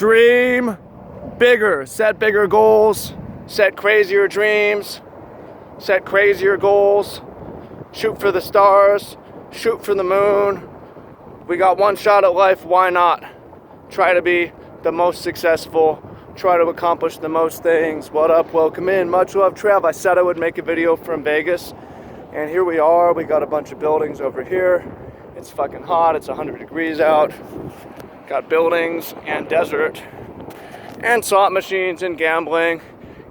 Dream bigger, set bigger goals, set crazier dreams, set crazier goals, shoot for the stars, shoot for the moon. We got one shot at life, why not? Try to be the most successful, try to accomplish the most things. What up, welcome in, much love Trev. I said I would make a video from Vegas, and here we are. We got a bunch of buildings over here. It's fucking hot, it's 100 degrees out. Got buildings and desert and slot machines and gambling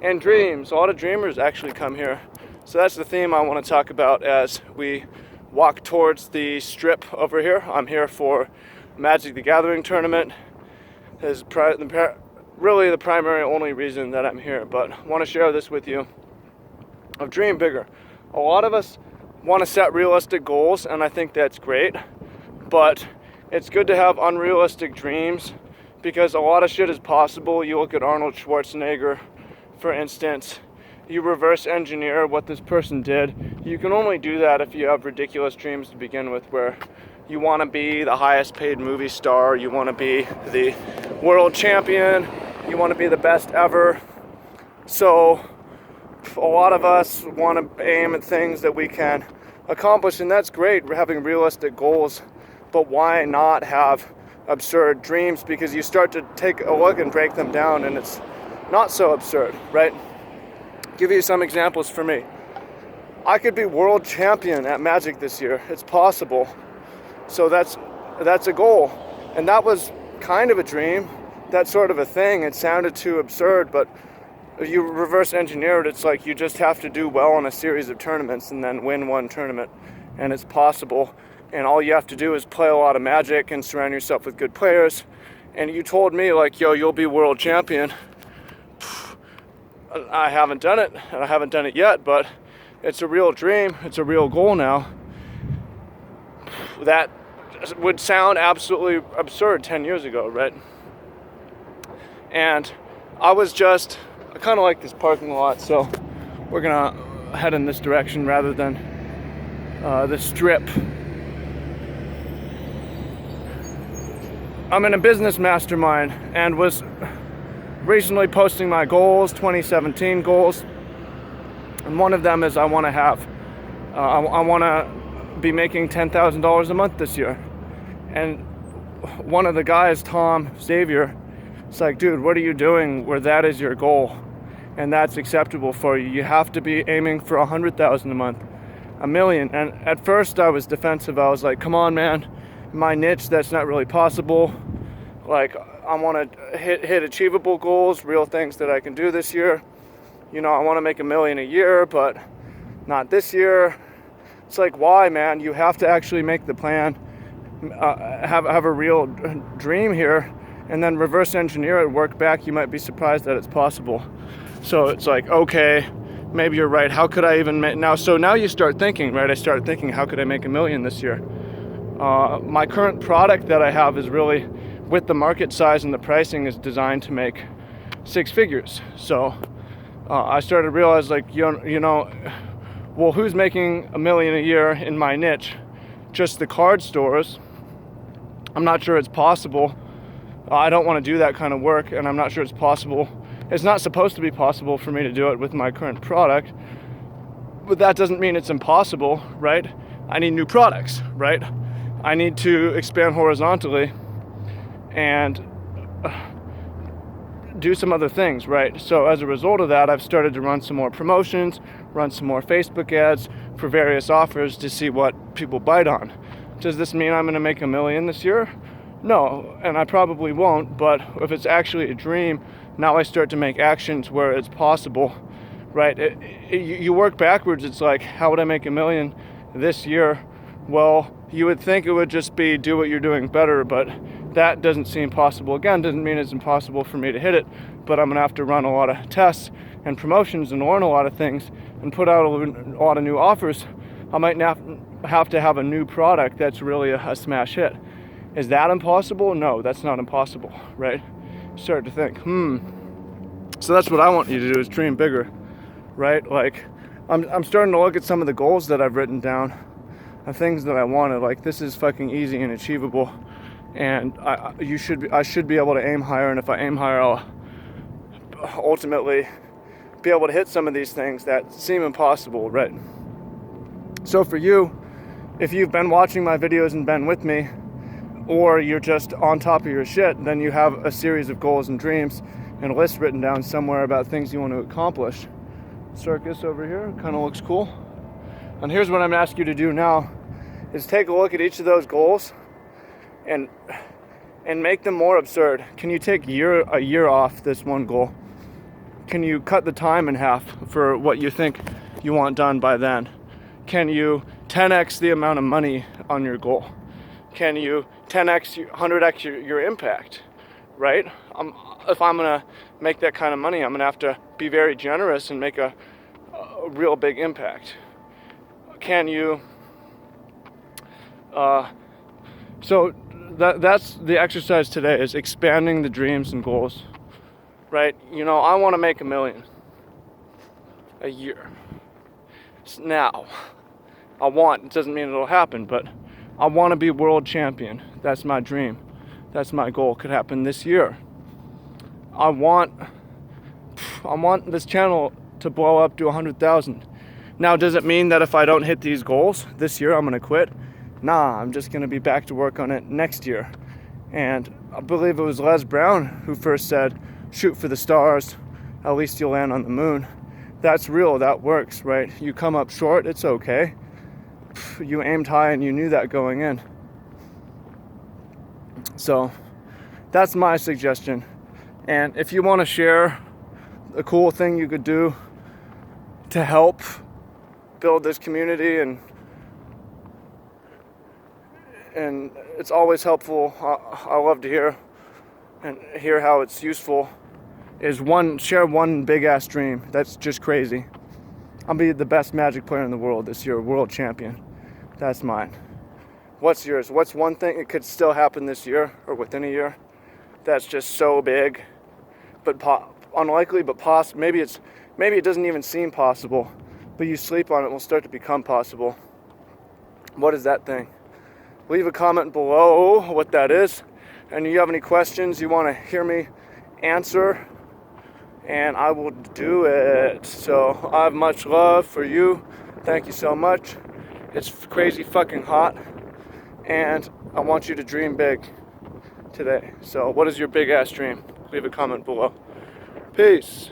and dreams. A lot of dreamers actually come here. So that's the theme I want to talk about as we walk towards the strip over here. I'm here for Magic the Gathering tournament. Is really the primary only reason that I'm here, but I want to share this with you of dream bigger. A lot of us want to set realistic goals, and I think that's great, but it's good to have unrealistic dreams because a lot of shit is possible. You look at Arnold Schwarzenegger, for instance, you reverse engineer what this person did. You can only do that if you have ridiculous dreams to begin with, where you want to be the highest paid movie star, you want to be the world champion, you want to be the best ever. So a lot of us want to aim at things that we can accomplish, and that's great, we're having realistic goals. But why not have absurd dreams? Because you start to take a look and break them down, and it's not so absurd, right? Give you some examples for me. I could be world champion at Magic this year. It's possible. So that's a goal. And that was kind of a dream, that sort of a thing. It sounded too absurd, but if you reverse engineer it, it's like you just have to do well in a series of tournaments and then win one tournament, and it's possible. And all you have to do is play a lot of Magic and surround yourself with good players. And you told me, like, yo, you'll be world champion. I haven't done it, and I haven't done it yet, but it's a real dream. It's a real goal now. That would sound absolutely absurd 10 years ago, right? And I kind of like this parking lot, so we're gonna head in this direction rather than the strip. I'm in a business mastermind and was recently posting my goals, 2017 goals. And one of them is I want to be making $10,000 a month this year. And one of the guys, Tom Xavier, it's like, dude, what are you doing where that is your goal? And that's acceptable for you. You have to be aiming for 100,000 a month, $1 million. And at first I was defensive. I was like, come on, man. My niche, that's not really possible. Like, I want to hit achievable goals, real things that I can do this year. You know, I want to make $1 million a year, but not this year. It's like, why, man? You have to actually make the plan, have a real dream here, and then reverse engineer it, work back. You might be surprised that it's possible. So it's like, okay, maybe you're right. How could I even make now? So now you start thinking, right? I started thinking, how could I make $1 million this year? My current product that I have is really, with the market size and the pricing, is designed to make 6 figures. So I started to realize, like, you know, well, who's making $1 million a year in my niche? Just the card stores. I'm not sure it's possible. I don't want to do that kind of work, and I'm not sure it's possible. It's not supposed to be possible for me to do it with my current product, but that doesn't mean it's impossible, right? I need new products, right? I need to expand horizontally and do some other things, right? So as a result of that, I've started to run some more promotions, run some more Facebook ads for various offers to see what people bite on. Does this mean I'm going to make $1 million this year? No, and I probably won't, but if it's actually a dream, now I start to make actions where it's possible, right? You work backwards. It's like, how would I make $1 million this year? Well, you would think it would just be do what you're doing better, but that doesn't seem possible. Again, doesn't mean it's impossible for me to hit it, but I'm gonna have to run a lot of tests and promotions and learn a lot of things and put out a lot of new offers. I might have to have a new product that's really a smash hit. Is that impossible? No, that's not impossible, right? Start to think, So that's what I want you to do, is dream bigger, right? Like, I'm starting to look at some of the goals that I've written down, of things that I wanted. Like, this is fucking easy and achievable. and I should be able to aim higher, and if I aim higher, I'll ultimately be able to hit some of these things that seem impossible, right? So for you, if you've been watching my videos and been with me, or you're just on top of your shit, then you have a series of goals and dreams and a list written down somewhere about things you want to accomplish. Circus over here kind of looks cool. And here's what I'm asking you to do now is take a look at each of those goals and make them more absurd. Can you take a year off this one goal? Can you cut the time in half for what you think you want done by then? Can you 10x the amount of money on your goal? Can you 10x, 100x your impact, right? If I'm gonna make that kind of money, I'm gonna have to be very generous and make a real big impact. Can you, so that's the exercise today, is expanding the dreams and goals, right? You know, I wanna make $1 million a year. Now, it doesn't mean it'll happen, but I want to be world champion. That's my dream. That's my goal. Could happen this year. I want this channel to blow up to 100,000. Now, does it mean that if I don't hit these goals this year, I'm going to quit? Nah, I'm just going to be back to work on it next year. And I believe it was Les Brown who first said, shoot for the stars, at least you'll land on the moon. That's real, that works, right? You come up short, it's okay. You aimed high and you knew that going in. So that's my suggestion. And if you want to share a cool thing you could do to help build this community, and it's always helpful, I love to hear how it's useful, is share one big ass dream that's just crazy. I'll be the best Magic player in the world this year, world champion. That's mine. What's yours? What's one thing, it could still happen this year or within a year, that's just so big, but unlikely, but possible. Maybe it doesn't even seem possible, but you sleep on it, will start to become possible. What is that thing? Leave a comment below what that is, and if you have any questions you want to hear me answer, and I will do it. So I have much love for you. Thank you so much. It's crazy fucking hot, and I want you to dream big today. So what is your big ass dream? Leave a comment below. Peace.